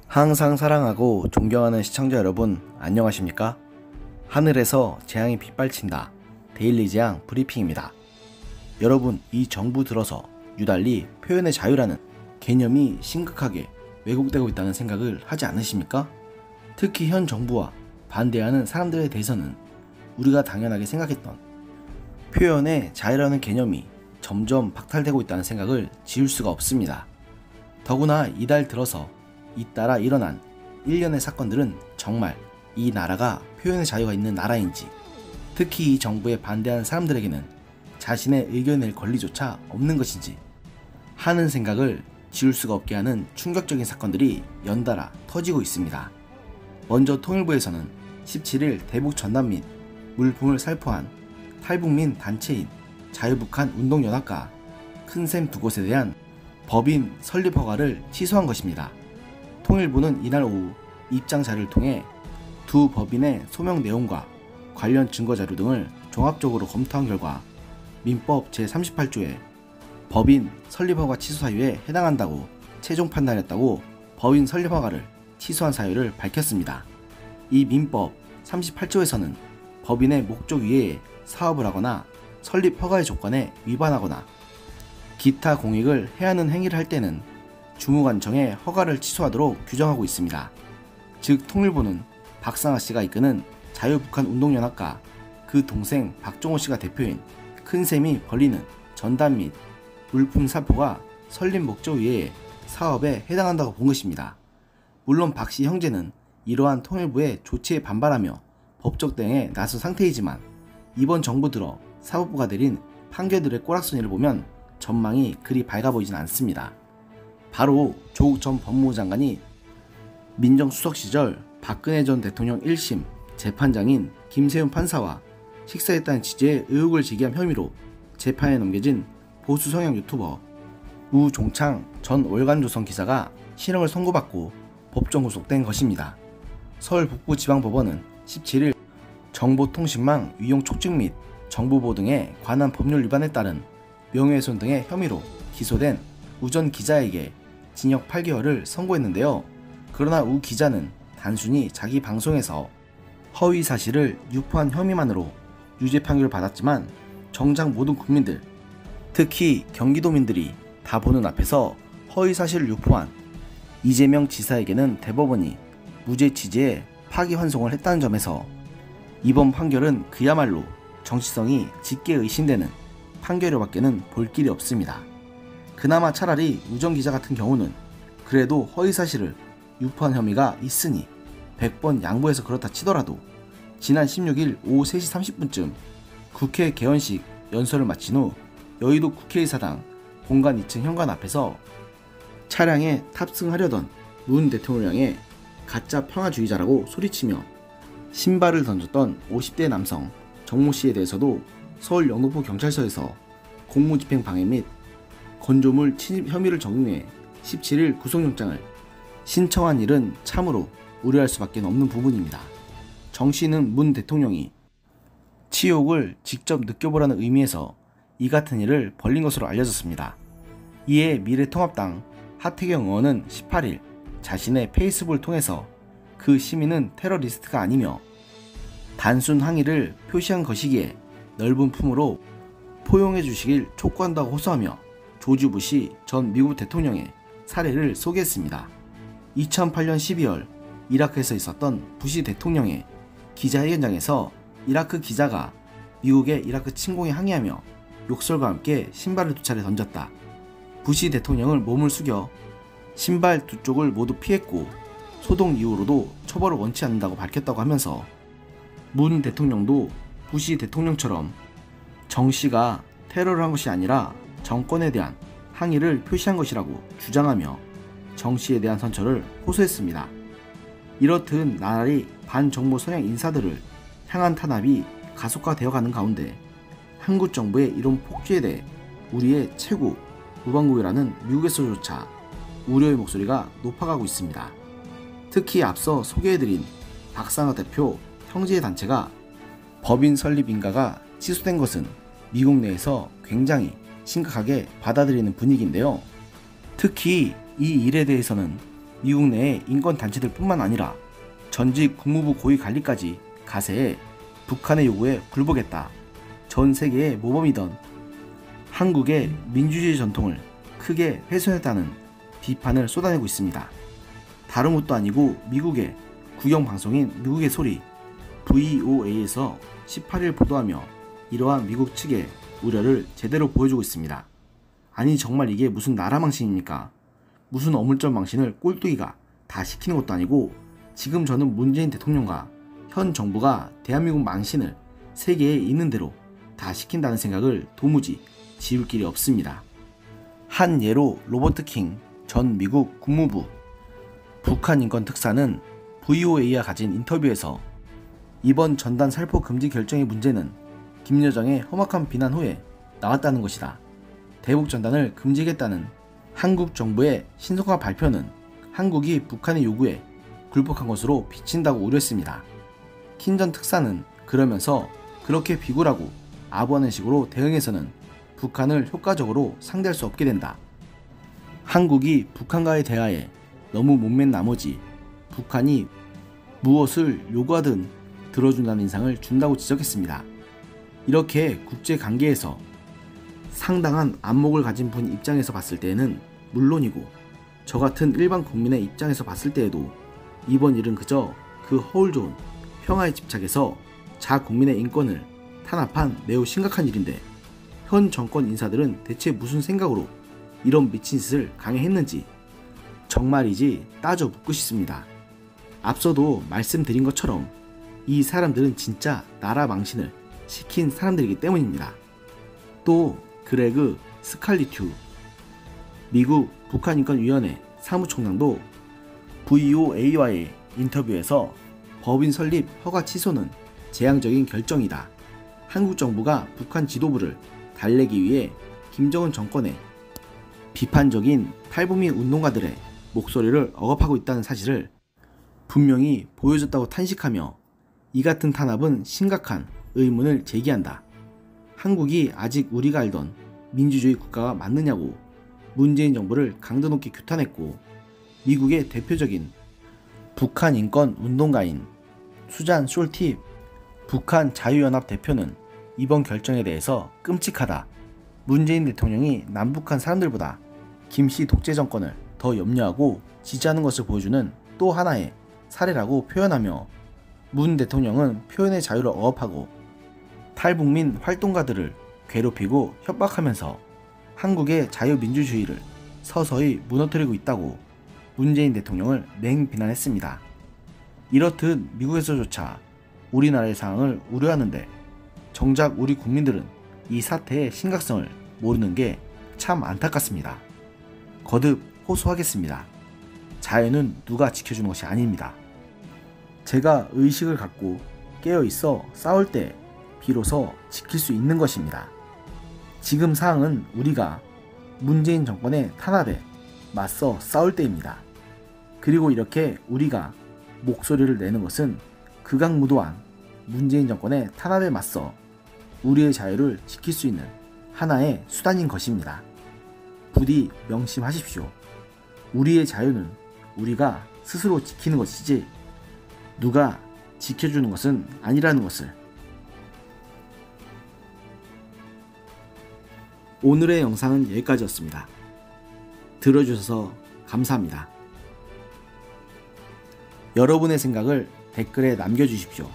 항상 사랑하고 존경하는 시청자 여러분, 안녕하십니까? 하늘에서 재앙이 빗발친다. 데일리 재앙 브리핑입니다. 여러분, 이 정부 들어서 유달리 표현의 자유라는 개념이 심각하게 왜곡되고 있다는 생각을 하지 않으십니까? 특히 현 정부와 반대하는 사람들에 대해서는 우리가 당연하게 생각했던 표현의 자유라는 개념이 점점 박탈되고 있다는 생각을 지울 수가 없습니다. 더구나 이달 들어서 잇따라 일어난 일련의 사건들은 정말 이 나라가 표현의 자유가 있는 나라인지, 특히 이 정부에 반대하는 사람들에게는 자신의 의견을 낼 권리조차 없는 것인지 하는 생각을 지울 수가 없게 하는 충격적인 사건들이 연달아 터지고 있습니다. 먼저 통일부에서는 17일 대북 전단 및 물품을 살포한 탈북민 단체인 자유북한 운동연합과 큰샘 두 곳에 대한 법인 설립 허가를 취소한 것입니다. 통일부는 이날 오후 입장 자료를 통해 두 법인의 소명 내용과 관련 증거 자료 등을 종합적으로 검토한 결과 민법 제38조에 법인 설립 허가 취소 사유에 해당한다고 최종 판단했다고 법인 설립 허가를 취소한 사유를 밝혔습니다. 이 민법 38조에서는 법인의 목적 이외에 사업을 하거나 설립 허가의 조건에 위반하거나 기타 공익을 해하는 행위를 할 때는 주무관청에 허가를 취소하도록 규정하고 있습니다. 즉 통일부는 박상아 씨가 이끄는 자유북한 운동연합과 그 동생 박종호 씨가 대표인 큰샘이 벌리는 전단 및 물품 살포가 설립 목적 외에 사업에 해당한다고 본 것입니다. 물론 박 씨 형제는 이러한 통일부의 조치에 반발하며 법적 대응에 나선 상태이지만 이번 정부 들어 사법부가 내린 판결들의 꼬락서니를 보면 전망이 그리 밝아 보이진 않습니다. 바로 조국 전 법무부 장관이 민정수석 시절 박근혜 전 대통령 1심 재판장인 김세훈 판사와 식사했다는 취지의 의혹을 제기한 혐의로 재판에 넘겨진 보수 성향 유튜버 우종창 전 월간조선 기자가 실형을 선고받고 법정 구속된 것입니다. 서울 북부지방법원은 17일 정보통신망 위용 촉증 및 정보보호 등에 관한 법률 위반에 따른 명예훼손 등의 혐의로 기소된 우 전 기자에게 징역 8개월을 선고했는데요. 그러나 우 기자는 단순히 자기 방송에서 허위 사실을 유포한 혐의만으로 유죄 판결을 받았지만 정작 모든 국민들, 특히 경기도민들이 다 보는 앞에서 허위 사실을 유포한 이재명 지사에게는 대법원이 무죄 취지의 파기환송을 했다는 점에서 이번 판결은 그야말로 정치성이 짙게 의심되는 판결로밖에는 볼 길이 없습니다. 그나마 차라리 우 전 기자 같은 경우는 그래도 허위 사실을 유포한 혐의가 있으니 100번 양보해서 그렇다 치더라도 지난 16일 오후 3시 30분쯤 국회 개원식 연설을 마친 후 여의도 국회의사당 본관 2층 현관 앞에서 차량에 탑승하려던 문 대통령의 가짜 평화주의자라고 소리치며 신발을 던졌던 50대 남성 정모 씨에 대해서도 서울 영등포 경찰서에서 공무집행 방해 및 건조물 침입 혐의를 적용해 17일 구속영장을 신청한 일은 참으로 우려할 수밖에 없는 부분입니다. 정 씨는 문 대통령이 치욕을 직접 느껴보라는 의미에서 이 같은 일을 벌린 것으로 알려졌습니다. 이에 미래통합당 하태경 의원은 18일 자신의 페이스북을 통해서 그 시민은 테러리스트가 아니며 단순 항의를 표시한 것이기에 넓은 품으로 포용해 주시길 촉구한다고 호소하며 조지 부시 전 미국 대통령의 사례를 소개했습니다. 2008년 12월 이라크에서 있었던 부시 대통령의 기자회견장에서 이라크 기자가 미국의 이라크 침공에 항의하며 욕설과 함께 신발을 두 차례 던졌다. 부시 대통령은 몸을 숙여 신발 두 쪽을 모두 피했고 소동 이후로도 처벌을 원치 않는다고 밝혔다고 하면서 문 대통령도 부시 대통령처럼 정 씨가 테러를 한 것이 아니라 정권에 대한 항의를 표시한 것이라고 주장하며 정 씨에 대한 선처를 호소했습니다. 이렇듯 나날이 반정부 성향 인사들을 향한 탄압이 가속화되어가는 가운데 한국 정부의 이런 폭주에 대해 우리의 최고 우방국이라는 미국에서조차 우려의 목소리가 높아가고 있습니다. 특히 앞서 소개해드린 박상아 대표 형제의 단체가 법인 설립 인가가 취소된 것은 미국 내에서 굉장히 심각하게 받아들이는 분위기인데요. 특히 이 일에 대해서는 미국 내의 인권단체들 뿐만 아니라 전직 국무부 고위 관리까지 가세해 북한의 요구에 굴복했다. 전 세계의 모범이던 한국의 민주주의 전통을 크게 훼손했다는 비판을 쏟아내고 있습니다. 다른 것도 아니고 미국의 국영방송인 미국의 소리 VOA에서 18일 보도하며 이러한 미국 측의 우려를 제대로 보여주고 있습니다. 아니 정말 이게 무슨 나라 망신입니까? 무슨 어물쩡 망신을 꼴뚜기가 다 시키는 것도 아니고 지금 저는 문재인 대통령과 현 정부가 대한민국 망신을 세계에 있는 대로 다 시킨다는 생각을 도무지 지울 길이 없습니다. 한 예로 로버트 킹 전 미국 국무부 북한 인권 특사는 VOA와 가진 인터뷰에서 이번 전단 살포 금지 결정의 문제는 김 여정의 험악한 비난 후에 나왔다는 것이다. 대북 전단을 금지하겠다는 한국 정부의 신속한 발표는 한국이 북한의 요구에 굴복한 것으로 비친다고 우려했습니다. 킨 전 특사는 그러면서 그렇게 비굴하고 아부하는 식으로 대응해서는 북한을 효과적으로 상대할 수 없게 된다. 한국이 북한과의 대화에 너무 못맨 나머지 북한이 무엇을 요구하든 들어준다는 인상을 준다고 지적했습니다. 이렇게 국제관계에서 상당한 안목을 가진 분 입장에서 봤을 때에는 물론이고 저 같은 일반 국민의 입장에서 봤을 때에도 이번 일은 그저 그 허울 좋은 평화에 집착해서 자 국민의 인권을 탄압한 매우 심각한 일인데 현 정권 인사들은 대체 무슨 생각으로 이런 미친 짓을 강행했는지 정말이지 따져 묻고 싶습니다. 앞서도 말씀드린 것처럼 이 사람들은 진짜 나라 망신을 시킨 사람들이기 때문입니다. 또 그레그 스칼리튜 미국 북한인권위원회 사무총장도 VOA와의 인터뷰에서 법인 설립 허가 취소는 재앙적인 결정이다. 한국 정부가 북한 지도부를 달래기 위해 김정은 정권의 비판적인 탈북민 운동가들의 목소리를 억압하고 있다는 사실을 분명히 보여줬다고 탄식하며 이 같은 탄압은 심각한 의문을 제기한다. 한국이 아직 우리가 알던 민주주의 국가가 맞느냐고 문재인 정부를 강도 높게 규탄했고 미국의 대표적인 북한 인권 운동가인 수잔 솔티 북한 자유연합 대표는 이번 결정에 대해서 끔찍하다. 문재인 대통령이 남북한 사람들보다 김씨 독재 정권을 더 염려하고 지지하는 것을 보여주는 또 하나의 사례라고 표현하며 문 대통령은 표현의 자유를 억압하고 탈북민 활동가들을 괴롭히고 협박하면서 한국의 자유민주주의를 서서히 무너뜨리고 있다고 문재인 대통령을 맹비난했습니다. 이렇듯 미국에서조차 우리나라의 상황을 우려하는데 정작 우리 국민들은 이 사태의 심각성을 모르는 게 참 안타깝습니다. 거듭 호소하겠습니다. 자유는 누가 지켜주는 것이 아닙니다. 제가 의식을 갖고 깨어있어 싸울 때 비로소 지킬 수 있는 것입니다. 지금 상황은 우리가 문재인 정권의 탄압에 맞서 싸울 때입니다. 그리고 이렇게 우리가 목소리를 내는 것은 극악무도한 문재인 정권의 탄압에 맞서 우리의 자유를 지킬 수 있는 하나의 수단인 것입니다. 부디 명심하십시오. 우리의 자유는 우리가 스스로 지키는 것이지 누가 지켜주는 것은 아니라는 것을. 오늘의 영상은 여기까지였습니다. 들어주셔서 감사합니다. 여러분의 생각을 댓글에 남겨주십시오.